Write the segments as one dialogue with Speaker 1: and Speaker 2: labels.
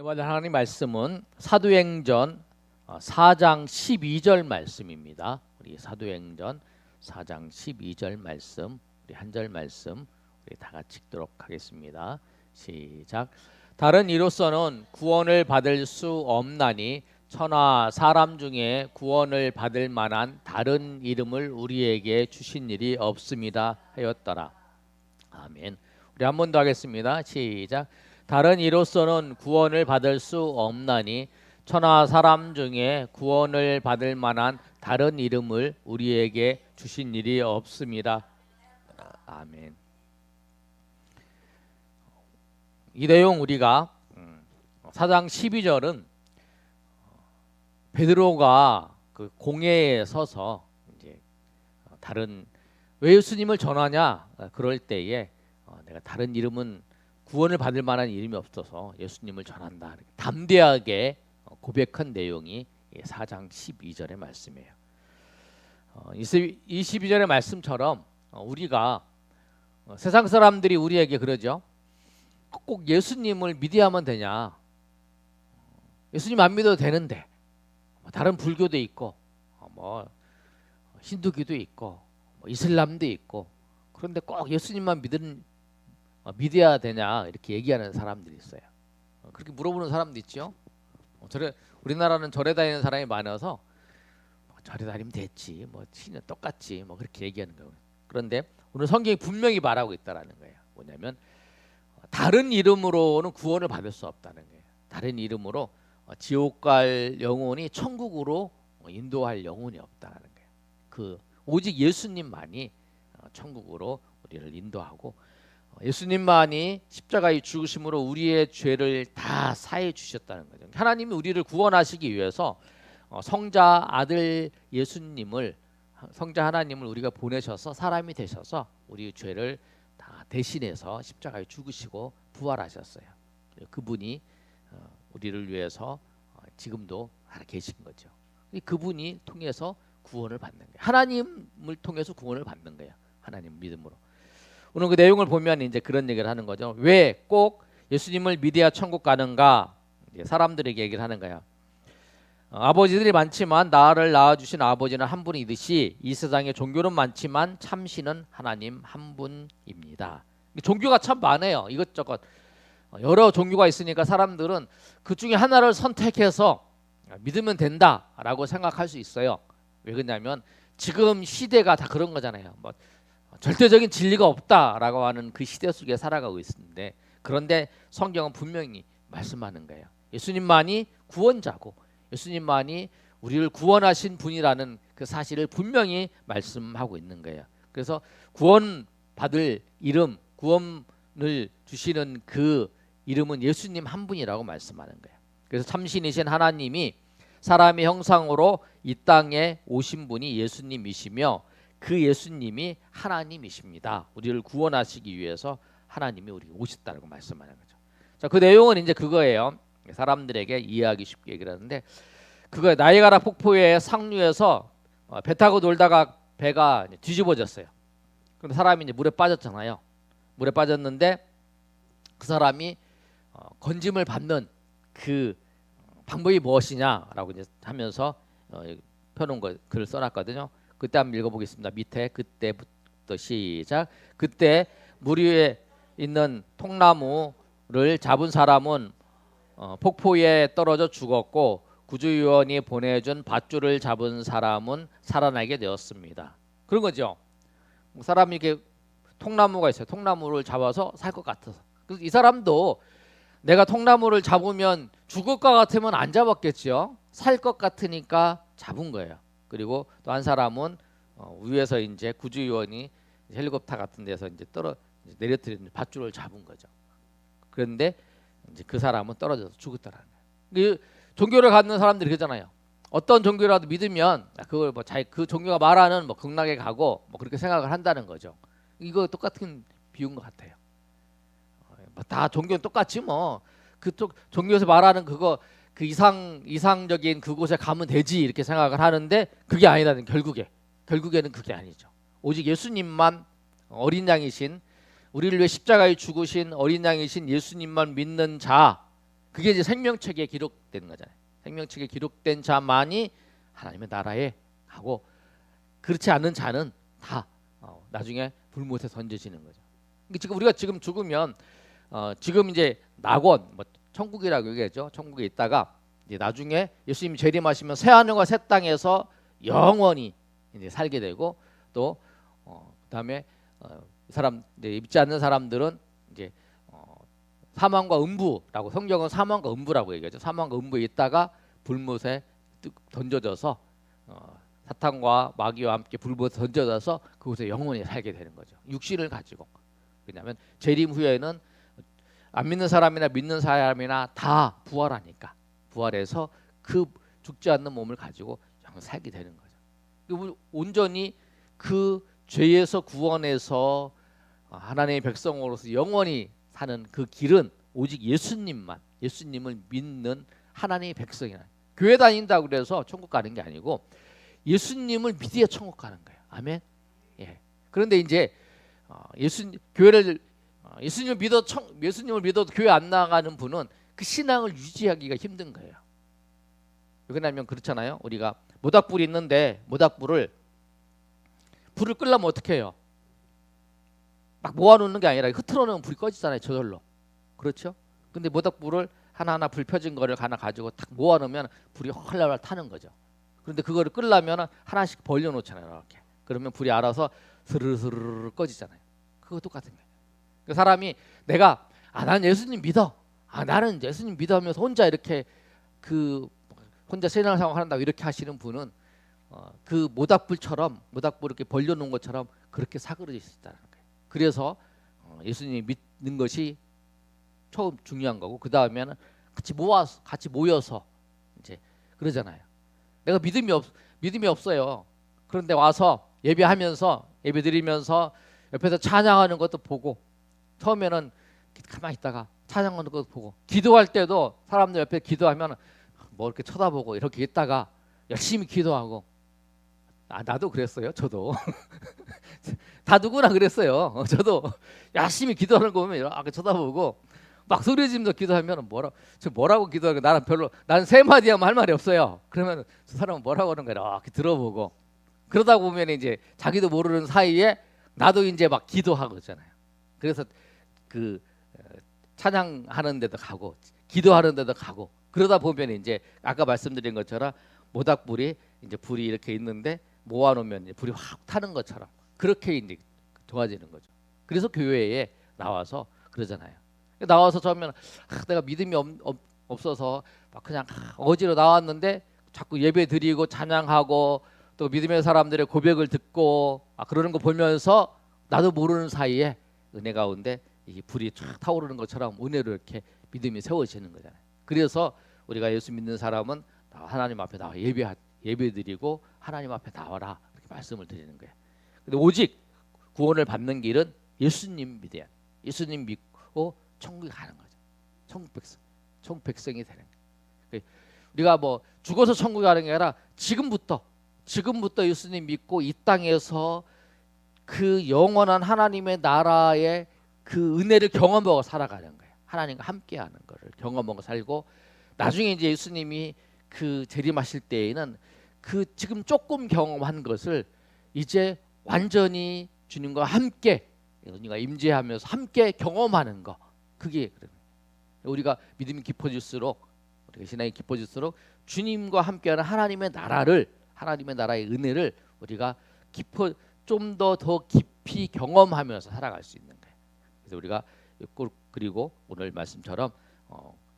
Speaker 1: 오늘 하나님 말씀은 사도행전 4장 12절 말씀입니다. 우리 사도행전 4장 12절 말씀, 우리 한 절 말씀 우리 다 같이 읽도록 하겠습니다. 시작. 다른 이로서는 구원을 받을 수 없나니 천하 사람 중에 구원을 받을 만한 다른 이름을 우리에게 주신 일이 없습니다 하였더라. 아멘. 우리 한 번 더 하겠습니다. 시작. 다른 이로서는 구원을 받을 수 없나니 천하 사람 중에 구원을 받을 만한 다른 이름을 우리에게 주신 일이 없습니다. 아멘. 이 내용 우리가 4장 12절은 베드로가 그 공회에 서서 이제 다른 왜 예수님을 전하냐 그럴 때에 내가 다른 이름은 구원을 받을 만한 이름이 없어서 예수님을 전한다. 담대하게 고백한 내용이 4장 12절의 말씀이에요. 22절의 말씀처럼 우리가 세상 사람들이 우리에게 그러죠. 꼭 예수님을 믿어야만 되냐? 예수님 안 믿어도 되는데 다른 불교도 있고 뭐 힌두교도 있고 뭐 이슬람도 있고 그런데 꼭 예수님만 믿어야 되냐 이렇게 얘기하는 사람들이 있어요. 그렇게 물어보는 사람도 있죠. 우리나라는 절에 다니는 사람이 많아서 절에 다니면 됐지 뭐 신은 똑같지 뭐 그렇게 얘기하는 거예요. 그런데 오늘 성경이 분명히 말하고 있다라는 거예요. 뭐냐면 다른 이름으로는 구원을 받을 수 없다는 거예요. 다른 이름으로 지옥 갈 영혼이 천국으로 인도할 영혼이 없다는 거예요. 그 오직 예수님만이 천국으로 우리를 인도하고 예수님만이 십자가의 죽으심으로 우리의 죄를 다 사해 주셨다는 거죠. 하나님이 우리를 구원하시기 위해서 성자 아들 예수님을 성자 하나님을 우리가 보내셔서 사람이 되셔서 우리의 죄를 다 대신해서 십자가에 죽으시고 부활하셨어요. 그분이 우리를 위해서 지금도 계신 거죠. 그분이 통해서 구원을 받는 거예요. 하나님을 통해서 구원을 받는 거예요. 하나님 믿음으로. 오늘 그 내용을 보면 이제 그런 얘기를 하는 거죠. 왜 꼭 예수님을 믿어야 천국 가는가? 사람들에게 얘기를 하는 거야. 아버지들이 많지만 나를 낳아주신 아버지는 한 분이듯이 이 세상에 종교는 많지만 참신은 하나님 한 분입니다. 종교가 참 많아요. 이것저것 여러 종교가 있으니까 사람들은 그 중에 하나를 선택해서 믿으면 된다라고 생각할 수 있어요. 왜 그러냐면 지금 시대가 다 그런 거잖아요. 뭐 절대적인 진리가 없다라고 하는 그 시대 속에 살아가고 있는데 그런데 성경은 분명히 말씀하는 거예요. 예수님만이 구원자고 예수님만이 우리를 구원하신 분이라는 그 사실을 분명히 말씀하고 있는 거예요. 그래서 구원 받을 이름, 구원을 주시는 그 이름은 예수님 한 분이라고 말씀하는 거예요. 그래서 참신이신 하나님이 사람의 형상으로 이 땅에 오신 분이 예수님이시며 그 예수님이 하나님이십니다. 우리를 구원하시기 위해서 하나님이 우리에게 오셨다고 말씀하는 거죠. 자, 그 내용은 이제 그거예요. 사람들에게 이해하기 쉽게 얘기를 하는데 그거 나이아가라 폭포의 상류에서 배 타고 놀다가 배가 뒤집어졌어요. 그럼 사람이 이제 물에 빠졌잖아요. 물에 빠졌는데 그 사람이 건짐을 받는 그 방법이 무엇이냐라고 이제 하면서 펴놓은 거 글을 써놨거든요. 그때 한번 읽어보겠습니다. 밑에 그때부터 시작. 그때 물 위에 있는 통나무를 잡은 사람은 폭포에 떨어져 죽었고 구조요원이 보내준 밧줄을 잡은 사람은 살아나게 되었습니다. 그런 거죠. 사람이 이렇게 통나무가 있어요. 통나무를 잡아서 살 것 같아서. 그래서 이 사람도 내가 통나무를 잡으면 죽을 것 같으면 안 잡았겠죠. 살 것 같으니까 잡은 거예요. 그리고 또 한 사람은 위에서 이제 구조요원이 헬리콥터 같은 데서 이제 내려뜨리는 밧줄을 잡은 거죠. 그런데 이제 그 사람은 떨어져서 죽었다라는 거예요. 종교를 갖는 사람들이 그러잖아요. 어떤 종교라도 믿으면 그걸 뭐 그 종교가 말하는 뭐 극락에 가고 뭐 그렇게 생각을 한다는 거죠. 이거 똑같은 비유인 것 같아요. 다 종교는 똑같지 뭐. 그쪽 종교에서 말하는 그거 그 이상적인 그곳에 가면 되지 이렇게 생각을 하는데 그게 아니라는 결국에는 그게 아니죠. 오직 예수님만 어린 양이신 우리를 위해 십자가에 죽으신 어린 양이신 예수님만 믿는 자 그게 이제 생명책에 기록된 거잖아요. 생명책에 기록된 자만이 하나님의 나라에 가고 그렇지 않은 자는 다 나중에 불못에 던져지는 거죠. 지금 우리가 지금 죽으면 지금 이제 낙원, 뭐 천국이라고 얘기하죠. 천국에 있다가 이제 나중에 예수님이 재림하시면 새 하늘과 새 땅에서 영원히 이제 살게 되고 또 그다음에 사람 이제 믿지 않는 사람들은 이제 사망과 음부라고 성경은 사망과 음부라고 얘기하죠. 사망과 음부에 있다가 불못에 던져져서 사탄과 마귀와 함께 불못에 던져져서 그곳에 영원히 살게 되는 거죠. 육신을 가지고. 왜냐하면 재림 후에는 안 믿는 사람이나 믿는 사람이나 다 부활하니까 부활해서 그 죽지 않는 몸을 가지고 영원히 살게 되는 거죠. 온전히 그 죄에서 구원해서 하나님의 백성으로서 영원히 사는 그 길은 오직 예수님을 믿는 하나님의 백성이라. 교회 다닌다고 그래서 천국 가는 게 아니고 예수님을 믿어야 천국 가는 거예요. 아멘. 예. 그런데 이제 예수님을 믿어도 교회 안 나가는 분은 그 신앙을 유지하기가 힘든 거예요. 왜냐하면 그렇잖아요. 우리가 모닥불이 있는데 불을 끄려면 어떻게 해요? 막 모아놓는 게 아니라 흐트러 놓으면 불이 꺼지잖아요. 저절로. 그렇죠? 근데 모닥불을 하나하나 불 펴진 거를 하나 가지고 탁 모아놓으면 불이 활활 타는 거죠. 그런데 그거를 끄려면 하나씩 벌려놓잖아요. 이렇게. 그러면 불이 알아서 스르르 꺼지잖아요. 그거 똑같은 거예요. 그 사람이 내가 나는 예수님 믿어. 나는 예수님 믿어 하면서 혼자 이렇게 혼자 신앙생활 한다고 이렇게 하시는 분은 그 모닥불 이렇게 벌려놓은 것처럼 그렇게 사그러져 있다는 거예요. 그래서 예수님 믿는 것이 처음 중요한 거고 그 다음에는 같이 모여서 이제 그러잖아요. 내가 믿음이 없어요. 그런데 와서 예배 드리면서 옆에서 찬양하는 것도 보고 처음에는 가만히 있다가 찬양하는 것도 보고 기도할 때도 사람들 옆에 기도하면 뭐 이렇게 쳐다보고 이렇게 있다가 열심히 기도하고 나도 그랬어요. 저도 다 누구나 그랬어요. 저도 열심히 기도하는 거 보면 이렇게 쳐다보고 막 소리 지르면서 기도하면 뭐라고 기도하고 나는 세 마디 하면 할 말이 없어요. 그러면 저 사람은 뭐라고 하는 거야 이렇게 들어보고 그러다 보면 이제 자기도 모르는 사이에 나도 이제 막 기도하고 있잖아요. 그래서 찬양하는 데도 가고 기도하는 데도 가고 그러다 보면 이제 아까 말씀드린 것처럼 모닥불이 이제 불이 이렇게 있는데 모아놓으면 이제 불이 확 타는 것처럼 그렇게 이제 좋아지는 거죠. 그래서 교회에 나와서 그러잖아요. 나와서 처음에는 내가 믿음이 없어서 막 그냥 어지러 나왔는데 자꾸 예배 드리고 찬양하고 또 믿음의 사람들의 고백을 듣고 그러는 거 보면서 나도 모르는 사이에 은혜 가운데 이 불이 쫙 타오르는 것처럼 은혜로 이렇게 믿음이 세워지는 거잖아요. 그래서 우리가 예수 믿는 사람은 하나님 앞에 나와 예배드리고 하나님 앞에 나와라 이렇게 말씀을 드리는 거예요. 근데 오직 구원을 받는 길은 예수님 믿어야 예수님 믿고 천국에 가는 거죠. 천국 백성이 되는 거예요. 우리가 뭐 죽어서 천국에 가는 게 아니라 지금부터 예수님 믿고 이 땅에서 그 영원한 하나님의 나라의 그 은혜를 경험하고 살아가는 거예요. 하나님과 함께하는 거를 경험하고 살고 나중에 이제 예수님이 그 재림하실 때에는 그 지금 조금 경험한 것을 이제 완전히 주님과 함께 우리가 임재하면서 함께 경험하는 거 그게 우리가 믿음이 깊어질수록 우리가 신앙이 깊어질수록 주님과 함께하는 하나님의 나라의 은혜를 우리가 좀 더 깊이 경험하면서 살아갈 수 있는 거예요. 그래서 우리가 그리고 오늘 말씀처럼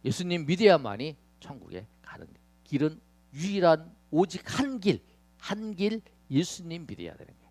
Speaker 1: 예수님 믿어야만이 천국에 가는 길은 유일한 오직 한 길 예수님 믿어야 되는 거예요.